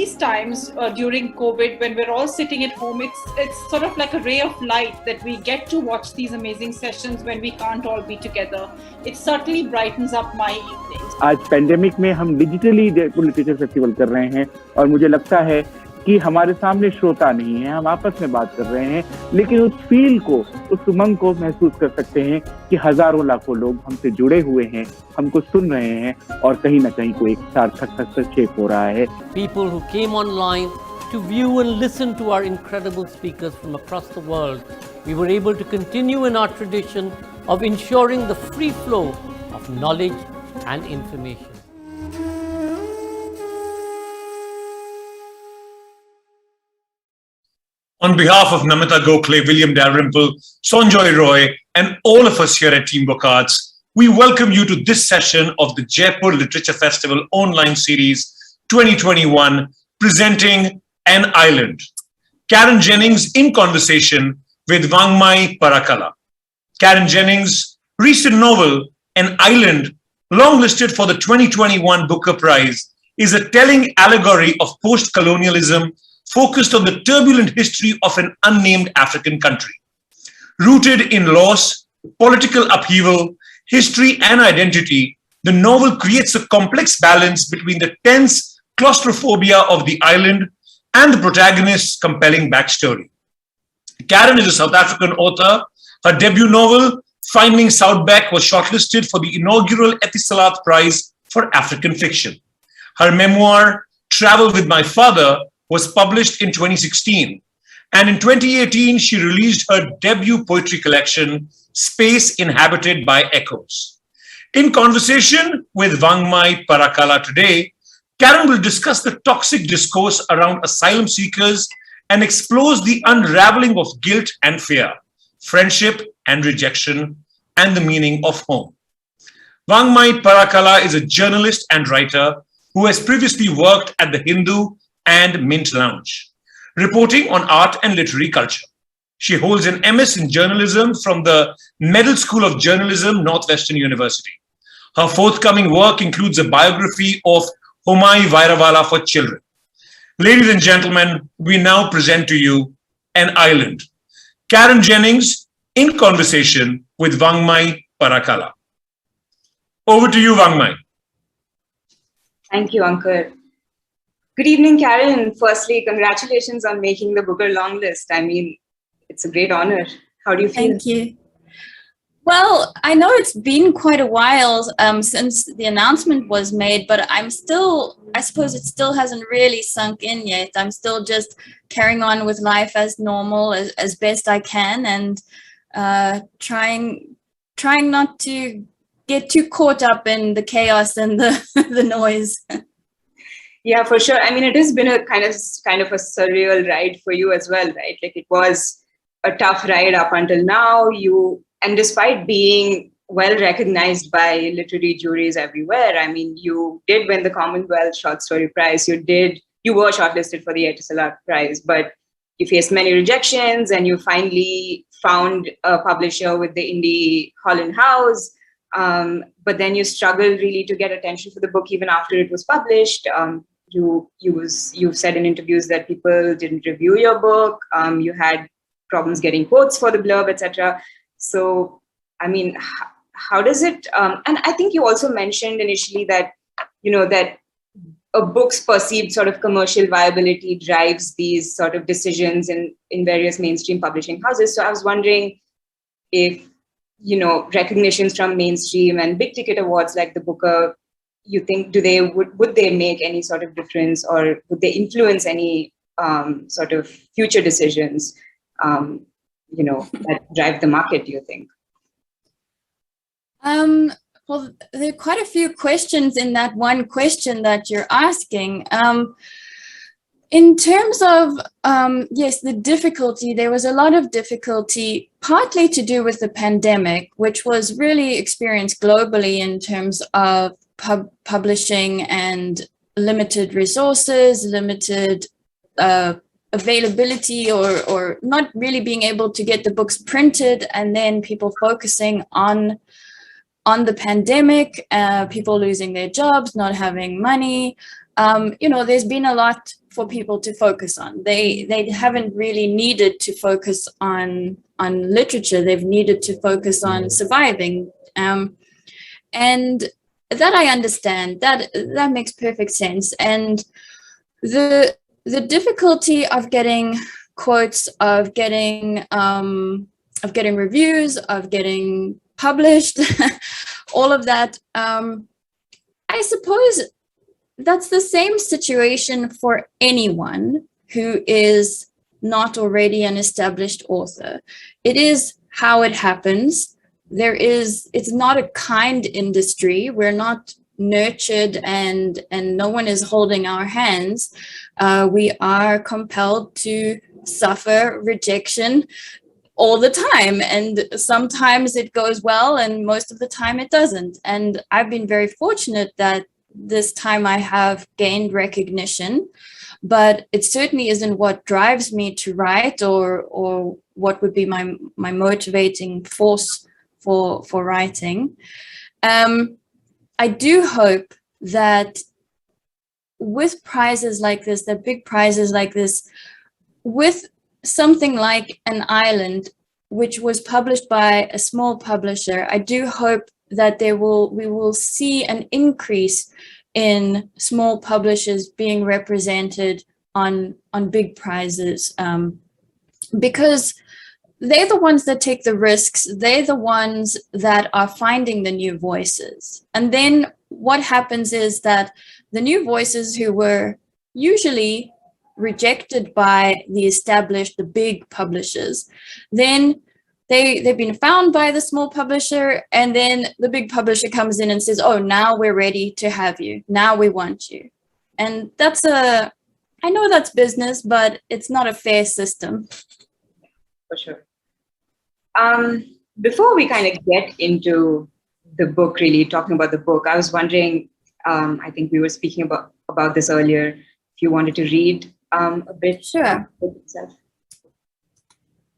these times during COVID, when we're all sitting at home, it's sort of like a ray of light that we get to watch these amazing sessions when we can't all be together. It certainly brightens up my evenings. आज pandemic में हम digitally Jaipur literature festival कर रहे हैं और मुझे लगता है कि हमारे सामने श्रोता नहीं है, हम आपस में बात कर रहे हैं, लेकिन उस फील को, उस उमंग को महसूस कर सकते हैं कि हजारों लाखों लोग हमसे जुड़े हुए हैं, हमको सुन रहे हैं और कहीं ना कहीं कोई एक सार्थक हस्तक्षेप हो रहा है. People who came online to view and listen to our incredible speakers from across the world, we were able to continue in our tradition of ensuring the free flow of knowledge and information. On behalf of Namita Gokhale, William Dalrymple, Sonjoy Roy, and all of us here at Team Book Arts, we welcome you to this session of the Jaipur Literature Festival online series 2021, presenting An Island. Karen Jennings in conversation with Vangmayi Parakala. Karen Jennings' recent novel, An Island, longlisted for the 2021 Booker Prize, is a telling allegory of post-colonialism focused on the turbulent history of an unnamed African country. Rooted in loss, political upheaval, history, and identity, the novel creates a complex balance between the tense claustrophobia of the island and the protagonist's compelling backstory. Karen is a South African author. Her debut novel, Finding Soutbek, was shortlisted for the inaugural Etisalat Prize for African Fiction. Her memoir, Travel with My Father, was published in 2016. And in 2018, she released her debut poetry collection, Space Inhabited by Echoes. In conversation with Vangmayi Parakala today, Karen will discuss the toxic discourse around asylum seekers and explores the unraveling of guilt and fear, friendship and rejection, and the meaning of home. Vangmayi Parakala is a journalist and writer who has previously worked at The Hindu and Mint Lounge, reporting on art and literary culture. She holds an MS in journalism from the Medill School of Journalism, Northwestern University. Her forthcoming work includes a biography of Homayi Vairawala for children. Ladies and gentlemen, we now present to you An Island. Karen Jennings in conversation with Vangmayi Parakala. Over to you, Vangmayi. Thank you, Ankur. Good evening, Karen. Firstly, congratulations on making the Booker long list. I mean, it's a great honor. How do you feel? Thank you. Well, I know it's been quite a while since the announcement was made, but I suppose it still hasn't really sunk in yet. I'm still just carrying on with life as normal, as best I can, and trying not to get too caught up in the chaos and the noise. Yeah, for sure. I mean, it has been a kind of a surreal ride for you as well, right? Like, it was a tough ride up until now. And despite being well recognized by literary juries everywhere, I mean, you did win the Commonwealth Short Story Prize. You were shortlisted for the Etisalat Prize, but you faced many rejections, and you finally found a publisher with the indie Holland House. But then you struggled really to get attention for the book even after it was published. You've said in interviews that people didn't review your book. You had problems getting quotes for the blurb, etc. So, I mean, how does it? And I think you also mentioned initially that that a book's perceived sort of commercial viability drives these sort of decisions in various mainstream publishing houses. So I was wondering if recognitions from mainstream and big ticket awards like the Booker, you think would they make any sort of difference, or would they influence any sort of future decisions that drive the market, do you think? Well, there are quite a few questions in that one question that you're asking. In terms of, yes, the difficulty, there was a lot of difficulty, partly to do with the pandemic, which was really experienced globally in terms of publishing and limited resources, limited availability, or not really being able to get the books printed, and then people focusing on the pandemic, people losing their jobs, not having money, there's been a lot for people to focus on. They haven't really needed to focus on literature. They've needed to focus on surviving. And that I understand. That makes perfect sense. And the difficulty of getting quotes, of getting reviews, of getting published, all of that, I suppose that's the same situation for anyone who is not already an established author. It is how it happens. It's not a kind industry. We're not nurtured and no one is holding our hands. We are compelled to suffer rejection all the time. And sometimes it goes well and most of the time it doesn't. And I've been very fortunate that this time I have gained recognition, but it certainly isn't what drives me to write or what would be my motivating force for writing. I do hope that with prizes like this, that big prizes like this, with something like An Island, which was published by a small publisher, I do hope that we will see an increase in small publishers being represented on big prizes, because they're the ones that take the risks. They're the ones that are finding the new voices. And then what happens is that the new voices who were usually rejected by the big publishers, then they've been found by the small publisher, and then the big publisher comes in and says, oh, now we're ready to have you. Now we want you. And I know that's business, but it's not a fair system. For sure. Before we kind of get into the book, really talking about the book, I was wondering, I think we were speaking about this earlier, if you wanted to read a bit. Sure.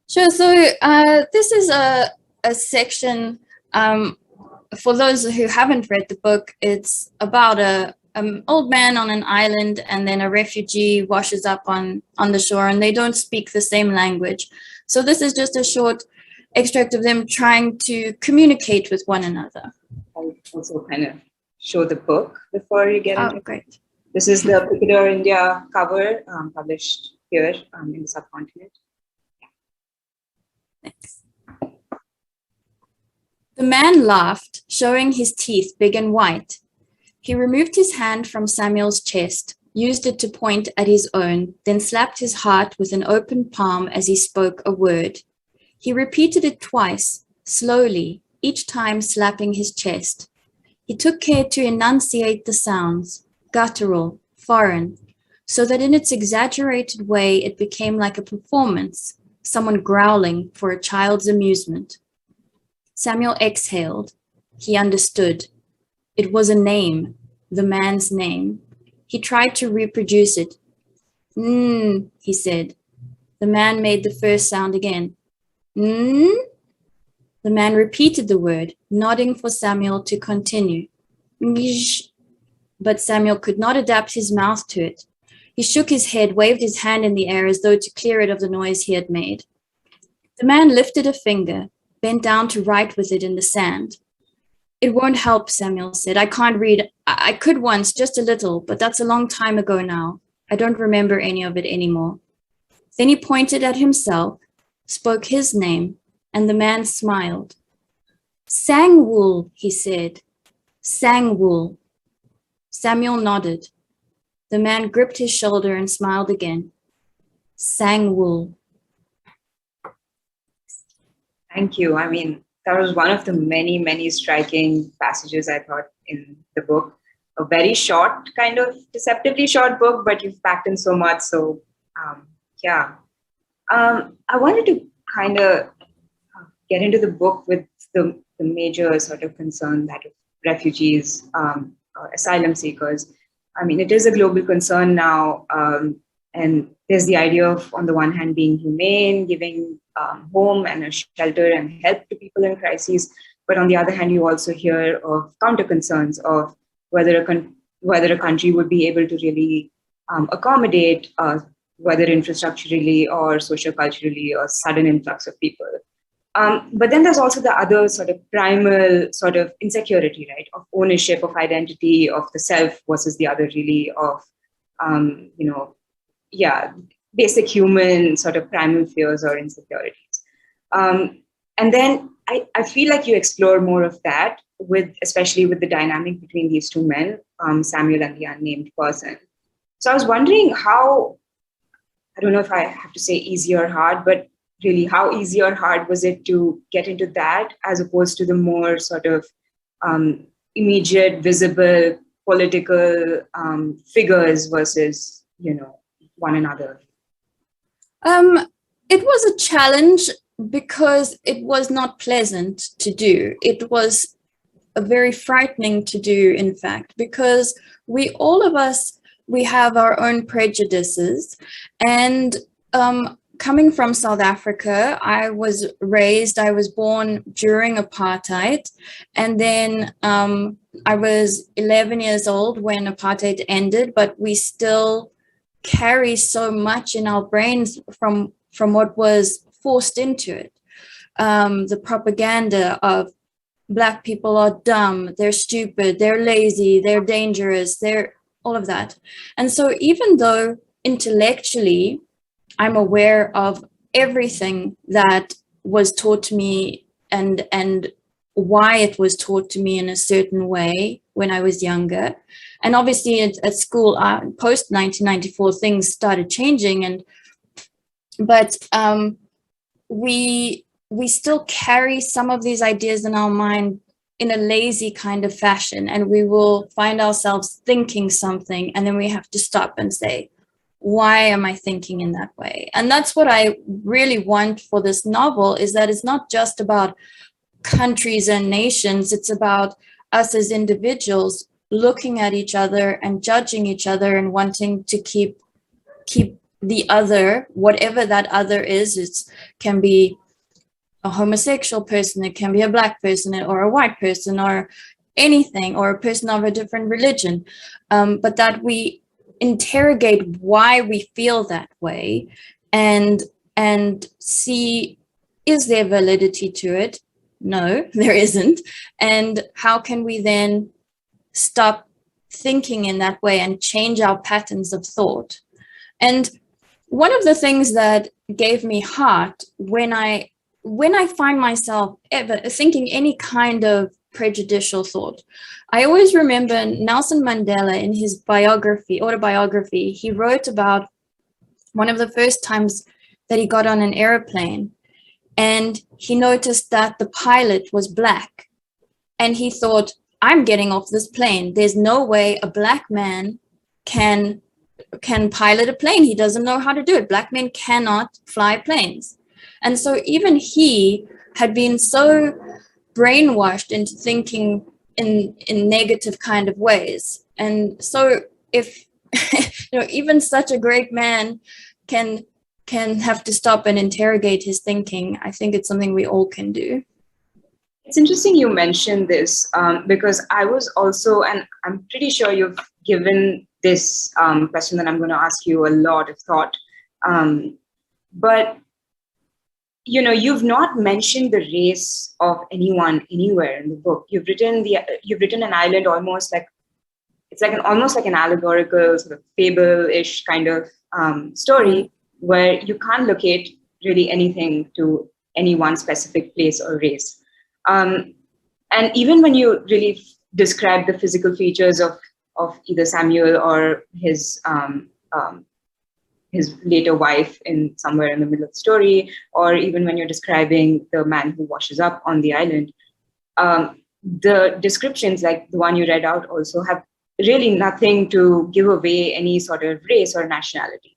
Sure. So this is a section, for those who haven't read the book, it's about an old man on an island, and then a refugee washes up on the shore, and they don't speak the same language. So this is just a short extract of them trying to communicate with one another. I'll also kind of show the book before you get into it. Great. This is the Picador India cover, published here in the subcontinent. Thanks. The man laughed, showing his teeth big and white. He removed his hand from Samuel's chest, used it to point at his own, then slapped his heart with an open palm as he spoke a word. He repeated it twice, slowly, each time slapping his chest. He took care to enunciate the sounds, guttural, foreign, so that in its exaggerated way it became like a performance, someone growling for a child's amusement. Samuel exhaled. He understood. It was a name, the man's name. He tried to reproduce it. He said. The man made the first sound again. The man repeated the word, nodding for Samuel to continue. But Samuel could not adapt his mouth to it. He shook his head, waved his hand in the air as though to clear it of the noise he had made. The man lifted a finger, bent down to write with it in the sand. It won't help, Samuel said. I can't read. I could once, just a little, but that's a long time ago now. I don't remember any of it anymore. Then he pointed at himself, spoke his name, and the man smiled. Sangwool, he said. Sangwool. Samuel nodded. The man gripped his shoulder and smiled again. Sangwool. Thank you. I mean, that was one of the many, many striking passages I thought in the book. A very short, kind of deceptively short book, but you've packed in so much. So, yeah. I wanted to kind of get into the book with the major sort of concern that of refugees, asylum seekers. I mean, it is a global concern now. And there's the idea of, on the one hand, being humane, giving home and a shelter and help to people in crises. But on the other hand, you also hear of counter concerns of whether whether a country would be able to really accommodate, whether infrastructurally or socioculturally, a sudden influx of people. But then there's also the other sort of primal sort of insecurity, right, of ownership, of identity, of the self versus the other, really, of, basic human sort of primal fears or insecurities. And then I feel like you explore more of that, especially with the dynamic between these two men, Samuel and the unnamed person. So I was wondering how, I don't know if I have to say easy or hard, but really how easy or hard was it to get into that as opposed to the more sort of immediate, visible, political figures versus, one another? It was a challenge because it was not pleasant to do. It was very frightening to do, in fact, because all of us have our own prejudices. And coming from South Africa, I was born during apartheid. And then I was 11 years old when apartheid ended, but we still carry so much in our brains from what was forced into it. The propaganda of Black people are dumb, they're stupid, they're lazy, they're dangerous, they're all of that. And so even though intellectually I'm aware of everything that was taught to me and why it was taught to me in a certain way when I was younger, and obviously at school, post 1994, things started changing, but we still carry some of these ideas in our mind in a lazy kind of fashion, and we will find ourselves thinking something, and then we have to stop and say, why am I thinking in that way? And that's what I really want for this novel, is that it's not just about countries and nations, it's about us as individuals looking at each other and judging each other and wanting to keep the other, whatever that other is. It can be a homosexual person, it can be a Black person or a white person or anything, or a person of a different religion, but that we interrogate why we feel that way and see, is there validity to it? No, there isn't. And how can we then stop thinking in that way and change our patterns of thought? And one of the things that gave me heart when I find myself ever thinking any kind of prejudicial thought, I always remember Nelson Mandela in his autobiography, he wrote about one of the first times that he got on an airplane, and he noticed that the pilot was Black, and he thought, I'm getting off this plane. There's no way a Black man can pilot a plane. He doesn't know how to do it. Black men cannot fly planes. And so even he had been so brainwashed into thinking in negative kind of ways. And so if even such a great man can have to stop and interrogate his thinking, I think it's something we all can do. It's interesting you mentioned this because I was also, and I'm pretty sure you've given this question that I'm going to ask you a lot of thought, but you've not mentioned the race of anyone anywhere in the book. You've written an island almost like an allegorical sort of fable-ish kind of story where you can't locate really anything to any one specific place or race. And even when you really describe the physical features of either Samuel or his later wife in somewhere in the middle of the story, or even when you're describing the man who washes up on the island, the descriptions like the one you read out also have really nothing to give away any sort of race or nationality.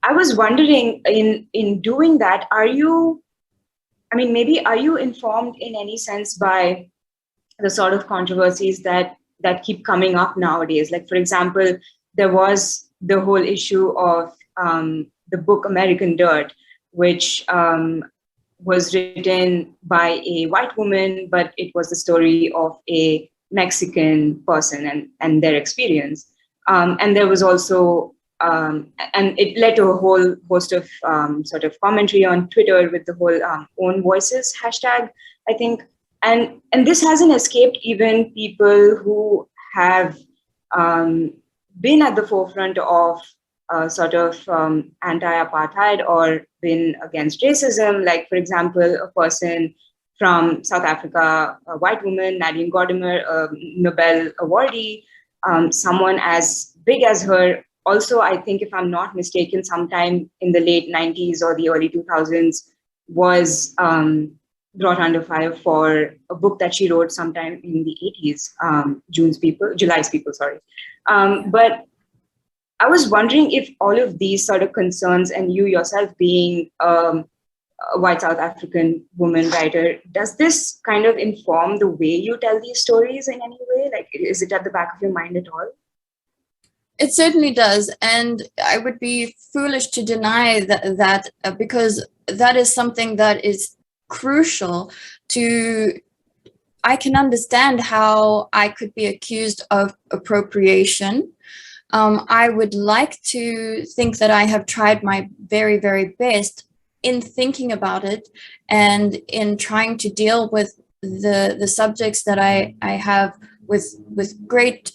I was wondering, in doing that, are you informed in any sense by the sort of controversies that keep coming up nowadays? Like, for example, there was the whole issue of the book American Dirt, which was written by a white woman, but it was the story of a Mexican person and their experience. And there was also, and it led to a whole host of sort of commentary on Twitter with the whole own voices hashtag, I think. And this hasn't escaped even people who have been at the forefront of sort of anti-apartheid or been against racism. Like, for example, a person from South Africa, a white woman, Nadine Gordimer, a Nobel awardee, someone as big as her. Also, I think, if I'm not mistaken, sometime in the late 90s or the early 2000s, was brought under fire for a book that she wrote sometime in the 80s, July's People, sorry. But I was wondering if all of these sort of concerns, and you yourself being a white South African woman writer, does this kind of inform the way you tell these stories in any way? Like, is it at the back of your mind at all? It certainly does. And I would be foolish to deny that because that is something that is crucial to, I can understand how I could be accused of appropriation. I would like to think that I have tried my very, very best in thinking about it and in trying to deal with the subjects that I have with great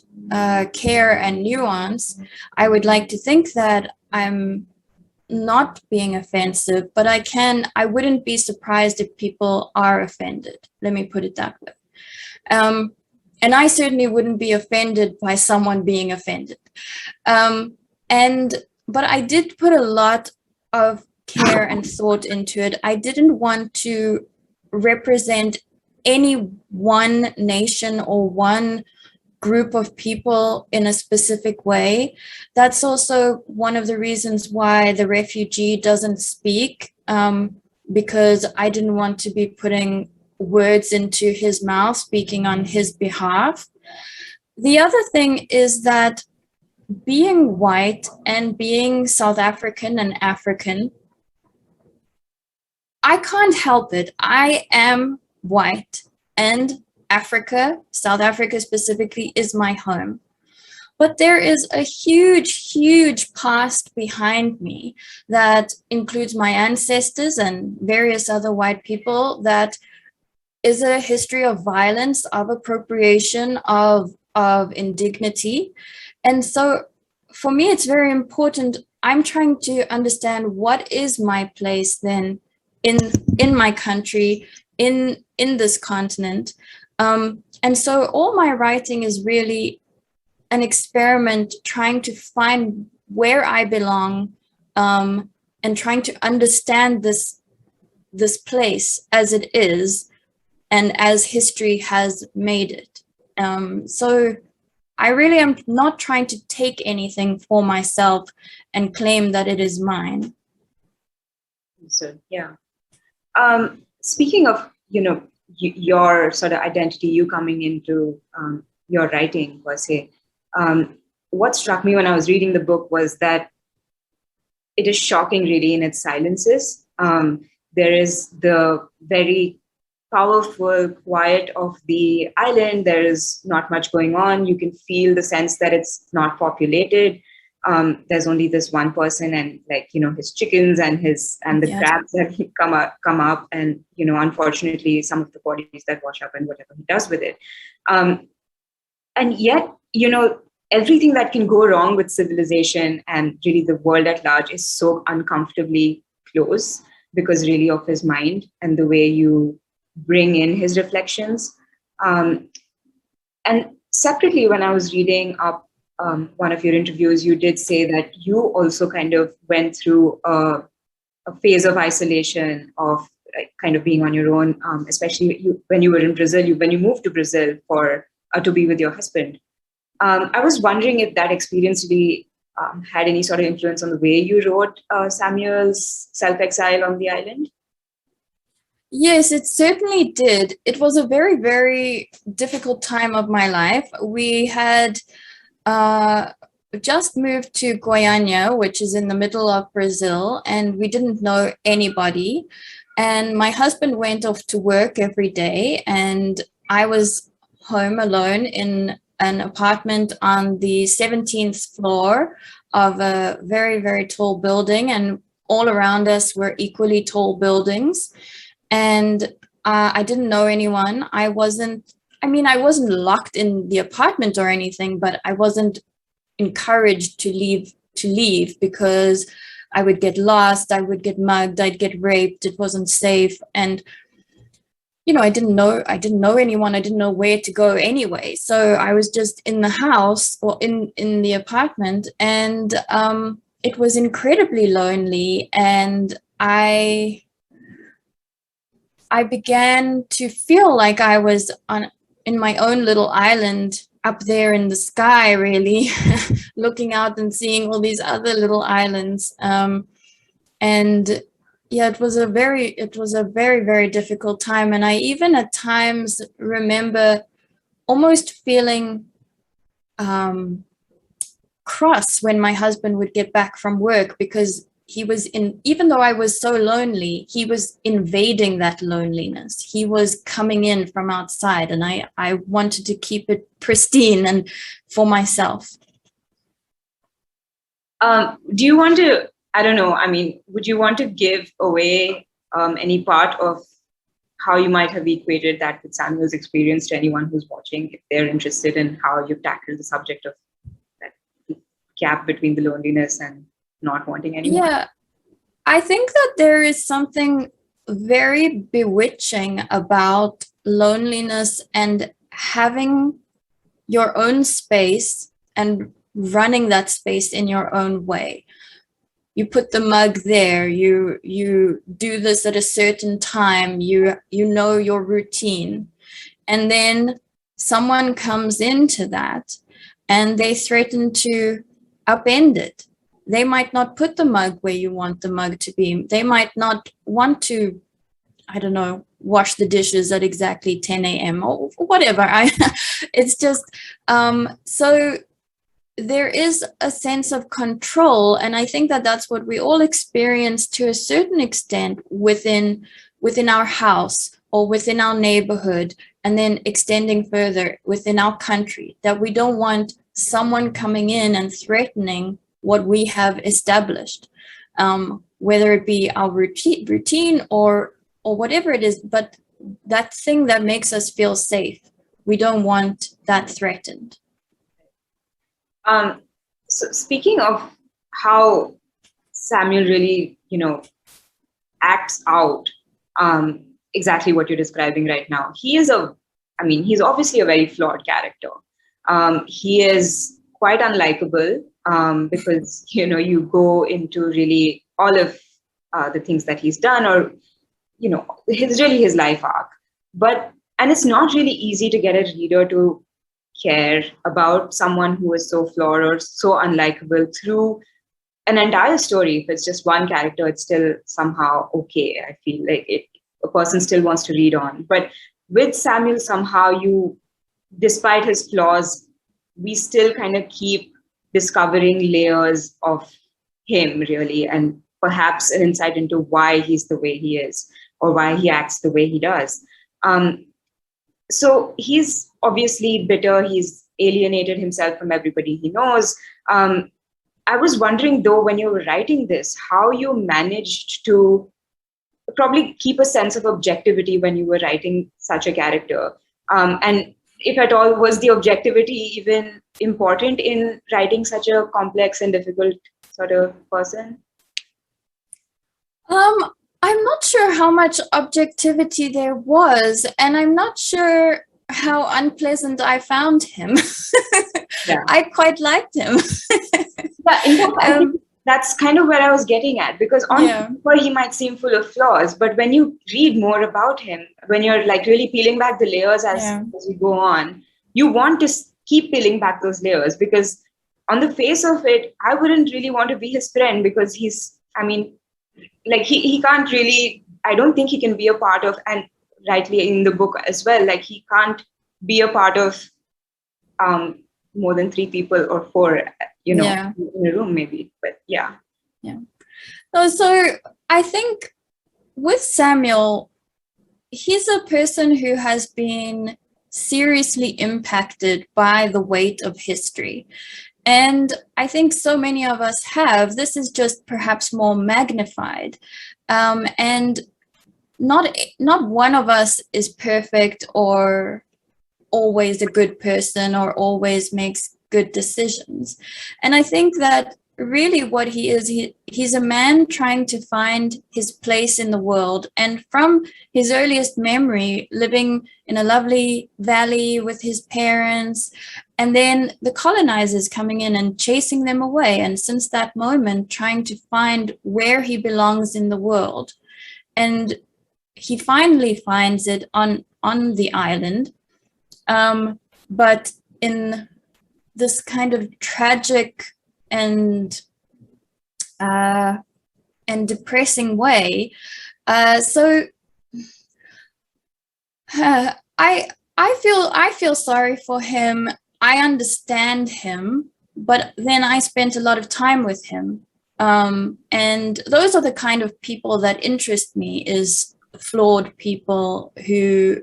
care and nuance. I would like to think that I'm not being offensive, but I wouldn't be surprised if people are offended. Let me put it that way. And I certainly wouldn't be offended by someone being offended. But I did put a lot of care and thought into it. I didn't want to represent any one nation or one group of people in a specific way. That's also one of the reasons why the refugee doesn't speak, because I didn't want to be putting words into his mouth, speaking on his behalf. The other thing is that being white and being South African and African, I can't help it. I am white, and Africa, South Africa specifically, is my home. But there is a huge, huge past behind me that includes my ancestors and various other white people, that is a history of violence, of appropriation, of indignity. And so for me, it's very important. I'm trying to understand what is my place then in my country, in this continent. And so all my writing is really an experiment trying to find where I belong, and trying to understand this place as it is and as history has made it. So I really am not trying to take anything for myself and claim that it is mine. So, yeah. Speaking of, your sort of identity, you coming into your writing per se, what struck me when I was reading the book was that it is shocking really in its silences. There is the very powerful quiet of the island. There is not much going on. You can feel the sense that it's not populated. There's only this one person and his chickens and the crabs that come up and unfortunately some of the bodies that wash up and whatever he does with it. And yet everything that can go wrong with civilization and really the world at large is so uncomfortably close because really of his mind and the way you bring in his reflections. And separately, when I was reading up one of your interviews, you did say that you also kind of went through a phase of isolation, of kind of being on your own, especially when you were in Brazil, when you moved to Brazil to be with your husband. I was wondering if that experience really had any sort of influence on the way you wrote Samuel's self-exile on the island? Yes, it certainly did. It was a very, very difficult time of my life. We had just moved to Goiânia, which is in the middle of Brazil, and we didn't know anybody. And my husband went off to work every day, and I was home alone in an apartment on the 17th floor of a very, very tall building, and all around us were equally tall buildings. And I didn't know anyone. I wasn't locked in the apartment or anything, but I wasn't encouraged to leave because I would get lost, I would get mugged, I'd get raped, it wasn't safe. And I didn't know anyone, I didn't know where to go anyway. So I was just in the house or in the apartment, and it was incredibly lonely, and I began to feel like I was in my own little island up there in the sky, really, looking out and seeing all these other little islands. And yeah, it was a very, very difficult time. And I even at times remember almost feeling cross when my husband would get back from work, because even though I was so lonely, he was invading that loneliness. He was coming in from outside, and I wanted to keep it pristine and for myself. Do you want to, I don't know, would you want to give away any part of how you might have equated that with Samuel's experience to anyone who's watching, if they're interested in how you've tackled the subject of that gap between the loneliness and not wanting anyone? Yeah, I think that there is something very bewitching about loneliness and having your own space and running that space in your own way. You put the mug there, you do this at a certain time, you know your routine, and then someone comes into that and they threaten to upend it. They might not put the mug where you want the mug to be. They might not want to, I don't know, wash the dishes at exactly 10 a.m. or whatever. It's just, so there is a sense of control. And I think that that's what we all experience to a certain extent within our house or within our neighborhood, and then extending further within our country, that we don't want someone coming in and threatening what we have established, whether it be our routine or whatever it is, but that thing that makes us feel safe, we don't want that threatened. So speaking of how Samuel really, acts out exactly what you're describing right now, he's obviously a very flawed character. He is quite unlikable because, you go into really all of the things that he's done, or, his life arc. And it's not really easy to get a reader to care about someone who is so flawed or so unlikable through an entire story. If it's just one character, it's still somehow okay. I feel like a person still wants to read on. But with Samuel, somehow despite his flaws, we still kind of keep discovering layers of him, really, and perhaps an insight into why he's the way he is, or why he acts the way he does. So he's obviously bitter. He's alienated himself from everybody he knows. I was wondering, though, when you were writing this, how you managed to probably keep a sense of objectivity when you were writing such a character. And if at all, was the objectivity even important in writing such a complex and difficult sort of person? I'm not sure how much objectivity there was, and I'm not sure how unpleasant I found him. Yeah. I quite liked him. Yeah, in fact, I think that's kind of where I was getting at, because on paper he might seem full of flaws, but when you read more about him, when you're like really peeling back the layers as you go on, you want to keep peeling back those layers, because on the face of it, I wouldn't really want to be his friend, because he can't really, I don't think he can be a part of, and rightly in the book as well, like he can't be a part of more than 3 people or 4, in a room maybe, but yeah. So I think with Samuel, he's a person who has been seriously impacted by the weight of history. And I think so many of us have. This is just perhaps more magnified. And not one of us is perfect or always a good person or always makes good decisions. And I think that really what he is, he's a man trying to find his place in the world. And from his earliest memory, living in a lovely valley with his parents, and then the colonizers coming in and chasing them away. And since that moment, trying to find where he belongs in the world. And he finally finds it on the island, but in this kind of tragic and depressing way. So I feel sorry for him. I understand him, but then I spent a lot of time with him. And those are the kind of people that interest me, is flawed people who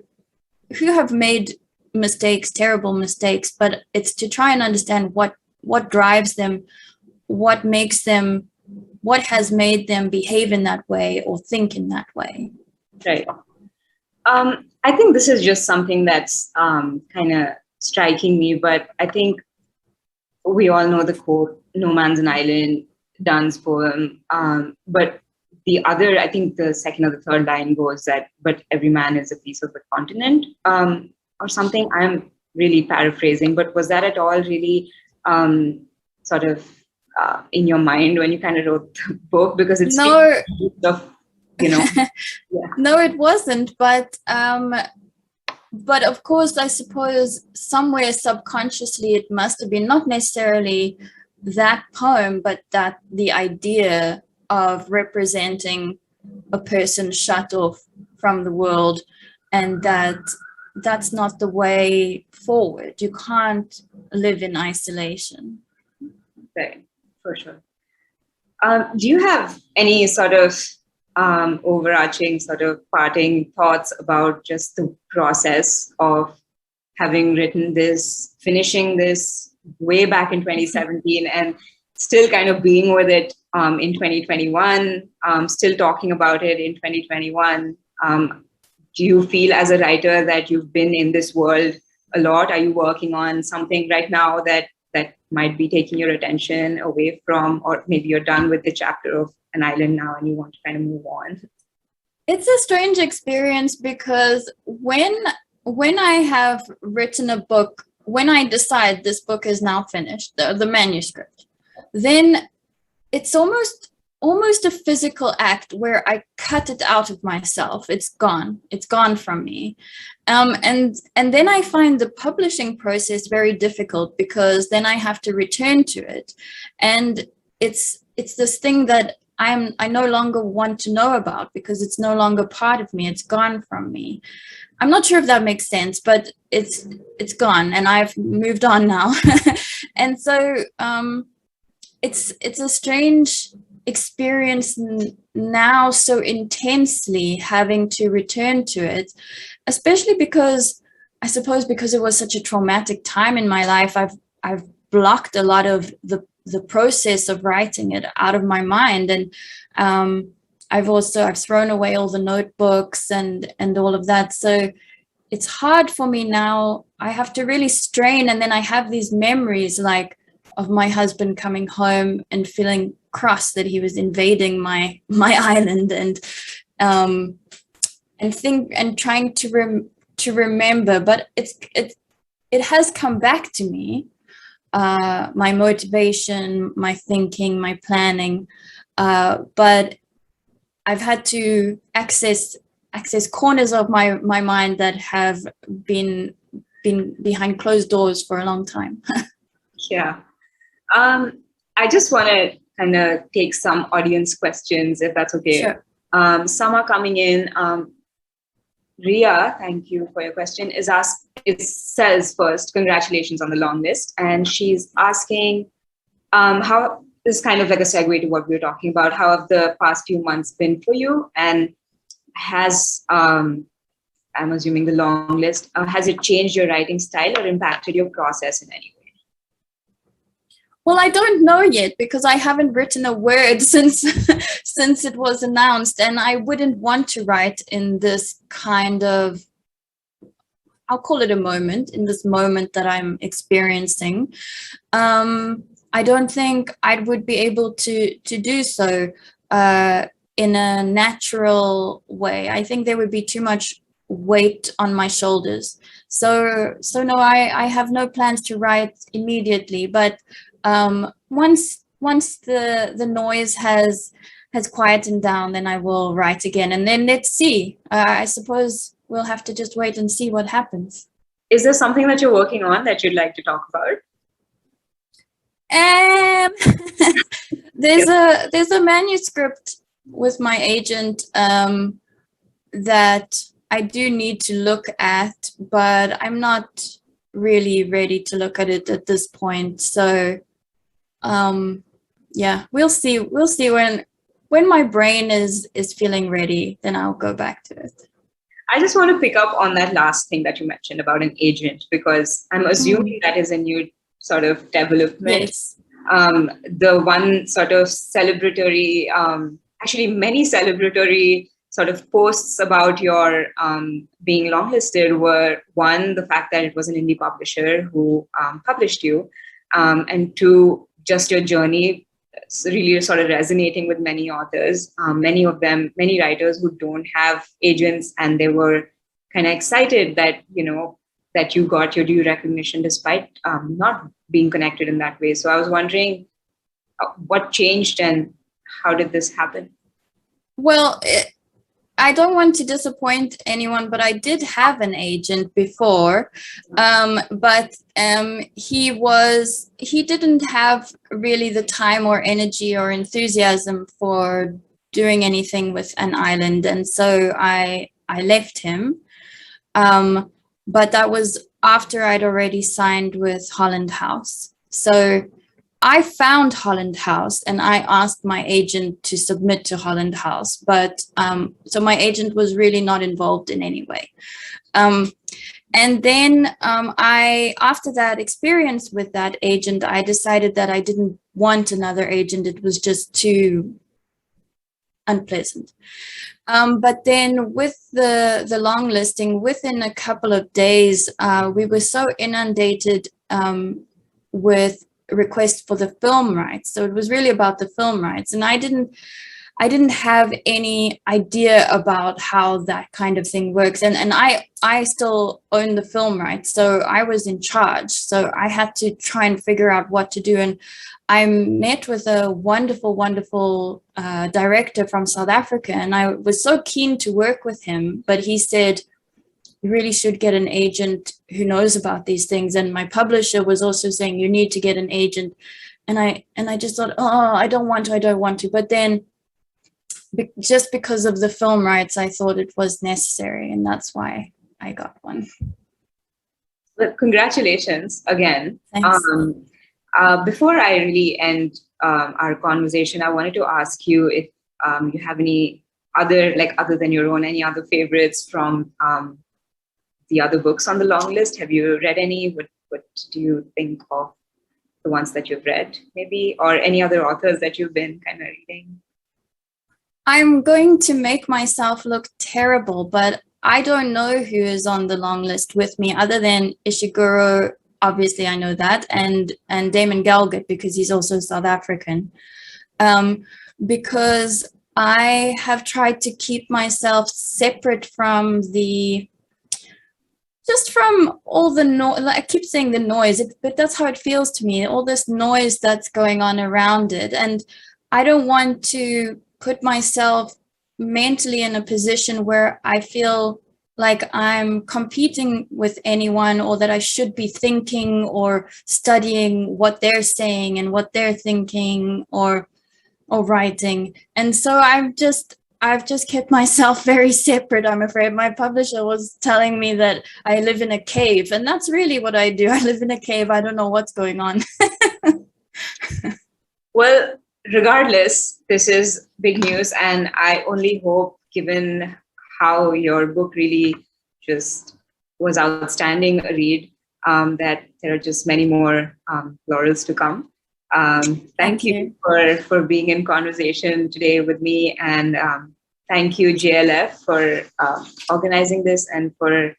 have made mistakes, terrible mistakes, but it's to try and understand what drives them, what makes them, what has made them behave in that way or think in that way. Right. I think this is just something that's kind of striking me, but I think we all know the quote, "No man's an island," Donne's poem. But the other, I think the second or the third line goes that, "But every man is a piece of a continent," or something. I'm really paraphrasing, but was that at all really sort of in your mind when you kind of wrote the book? Because it's no, yeah. No, it wasn't. But of course, I suppose somewhere subconsciously it must have been, not necessarily that poem, but that the idea of representing a person shut off from the world, and that's not the way forward. You can't live in isolation. Right, for sure. Do you have any sort of overarching sort of parting thoughts about just the process of having written this, finishing this way back in 2017 and still kind of being with it in 2021, still talking about it in 2021? Do you feel as a writer that you've been in this world a lot? Are you working on something right now that might be taking your attention away from, or maybe you're done with the chapter of an island now and you want to kind of move on? It's a strange experience, because when I have written a book, when I decide this book is now finished, the manuscript, then it's almost a physical act where I cut it out of myself. It's gone from me. And then I find the publishing process very difficult, because then I have to return to it. And it's this thing that I no longer want to know about, because it's no longer part of me. It's gone from me. I'm not sure if that makes sense, but it's gone and I've moved on now. And so it's a strange experience now, so intensely having to return to it, especially because I suppose because it was such a traumatic time in my life, I've blocked a lot of the process of writing it out of my mind. And I've thrown away all the notebooks and all of that. So it's hard for me now. I have to really strain. And then I have these memories like of my husband coming home and feeling cross that he was invading my island, and trying to remember. But it has come back to me. My motivation, my thinking, my planning, but I've had to access corners of my mind that have been behind closed doors for a long time. Yeah. I just want to kind of take some audience questions, if that's okay. Sure. Some are coming in. Ria, thank you for your question, it says first, congratulations on the long list. And she's asking how, this is kind of like a segue to what we were talking about, how have the past few months been for you? And has I'm assuming the long list, has it changed your writing style or impacted your process in any way? Well, I don't know yet because I haven't written a word since since it was announced, and I wouldn't want to write in this kind of, I'll call it a moment, in this moment that I'm experiencing. I don't think I would be able to do so in a natural way. I think there would be too much weight on my shoulders. So no, I have no plans to write immediately, but once the noise has quietened down, then I will write again, and then let's see. I suppose we'll have to just wait and see what happens. Is there something that you're working on that you'd like to talk about? There's a manuscript with my agent that I do need to look at, but I'm not really ready to look at it at this point. So yeah, we'll see when my brain is feeling ready, then I'll go back to it. I just want to pick up on that last thing that you mentioned about an agent, because I'm assuming that is a new sort of development. Yes. The one sort of celebratory, actually many celebratory sort of posts about your being longlisted were, one, the fact that it was an indie publisher who published you, and two, just your journey really sort of resonating with many authors, many of them, many writers who don't have agents, and they were kind of excited that, you know, that you got your due recognition despite not being connected in that way. So I was wondering what changed and how did this happen? Well, I don't want to disappoint anyone, but I did have an agent before, but he didn't have really the time or energy or enthusiasm for doing anything with an island, and so I left him. But that was after I'd already signed with Holland House. So I found Holland House and I asked my agent to submit to Holland House, but so my agent was really not involved in any way. And then after that experience with that agent, I decided that I didn't want another agent. It was just too unpleasant. But then with the long listing, within a couple of days, we were so inundated with requests for the film rights. So it was really about the film rights. And I didn't have any idea about how that kind of thing works. And I still own the film rights, so I was in charge. So I had to try and figure out what to do. And I met with a wonderful, wonderful director from South Africa, and I was so keen to work with him, but he said, you really should get an agent who knows about these things. And my publisher was also saying, you need to get an agent. And I just thought, oh, I don't want to. But then just because of the film rights, I thought it was necessary, and that's why I got one. Well, congratulations again. Thanks. Before I really end our conversation, I wanted to ask you if you have any other, like other than your own, any other favorites from the other books on the long list. Have you read any? What do you think of the ones that you've read, maybe, or any other authors that you've been kind of reading? I'm going to make myself look terrible, but I don't know who is on the long list with me other than Ishiguro. Obviously, I know that, and Damon Galgut, because he's also South African. Because I have tried to keep myself separate from from all the noise. I keep saying the noise, but that's how it feels to me, all this noise that's going on around it. And I don't want to put myself mentally in a position where I feel like I'm competing with anyone, or that I should be thinking or studying what they're saying and what they're thinking or writing. And so I've just kept myself very separate, I'm afraid. My publisher was telling me that I live in a cave, and that's really what I do. I live in a cave. I don't know what's going on. Well, regardless, this is big news, and I only hope, given how your book really just was outstanding a read. That there are just many more laurels to come. Thank you for being in conversation today with me, and thank you JLF for organizing this and for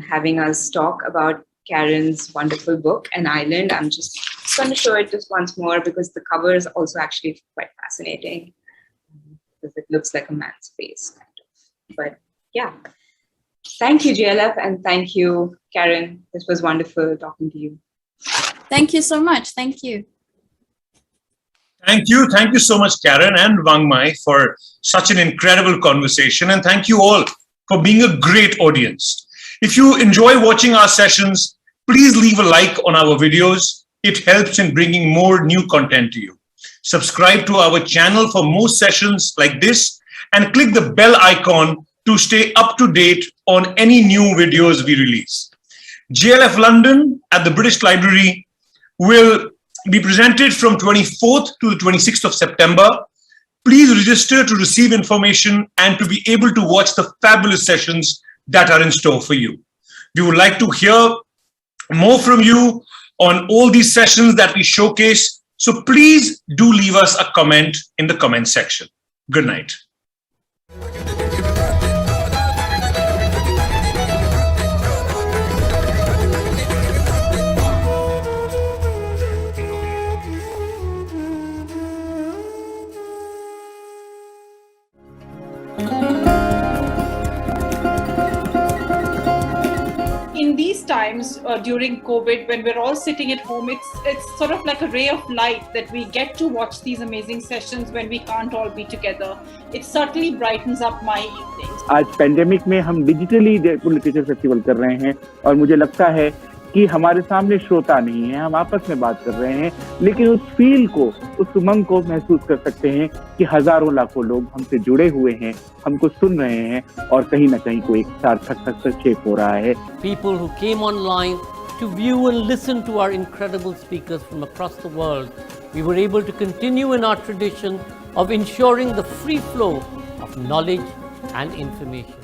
having us talk about Karen's wonderful book, An Island. I'm just going to show it just once more because the cover is also actually quite fascinating, because it looks like a man's face, kind of. But yeah, thank you, JLF, and thank you, Karen. This was wonderful talking to you. Thank you so much. Thank you. Thank you. Thank you so much, Karen and Vangmayi, for such an incredible conversation. And thank you all for being a great audience. If you enjoy watching our sessions, please leave a like on our videos. It helps in bringing more new content to you. Subscribe to our channel for more sessions like this, and click the bell icon to stay up to date on any new videos we release. JLF London at the British Library will be presented from 24th to the 26th of September. Please register to receive information and to be able to watch the fabulous sessions that are in store for you. We would like to hear more from you on all these sessions that we showcase. So please do leave us a comment in the comment section. Good night. In these times during COVID, when we're all sitting at home, it's sort of like a ray of light that we get to watch these amazing sessions when we can't all be together. It certainly brightens up my evenings. आज pandemic में हम digitally Jaipur literature festival कर रहे हैं, और मुझे लगता है कि हमारे सामने श्रोता नहीं है, हम आपस में बात कर रहे हैं, लेकिन उस फील को, उस उमंग को महसूस कर सकते हैं कि हजारों लाखों लोग हमसे जुड़े हुए हैं, हमको सुन रहे हैं, और कहीं ना कहीं कोई एक सार्थक हस्तक्षेप हो रहा है. People who came online to view and listen to our incredible speakers from across the world, we were able to continue in our tradition of ensuring the free flow of knowledge and information.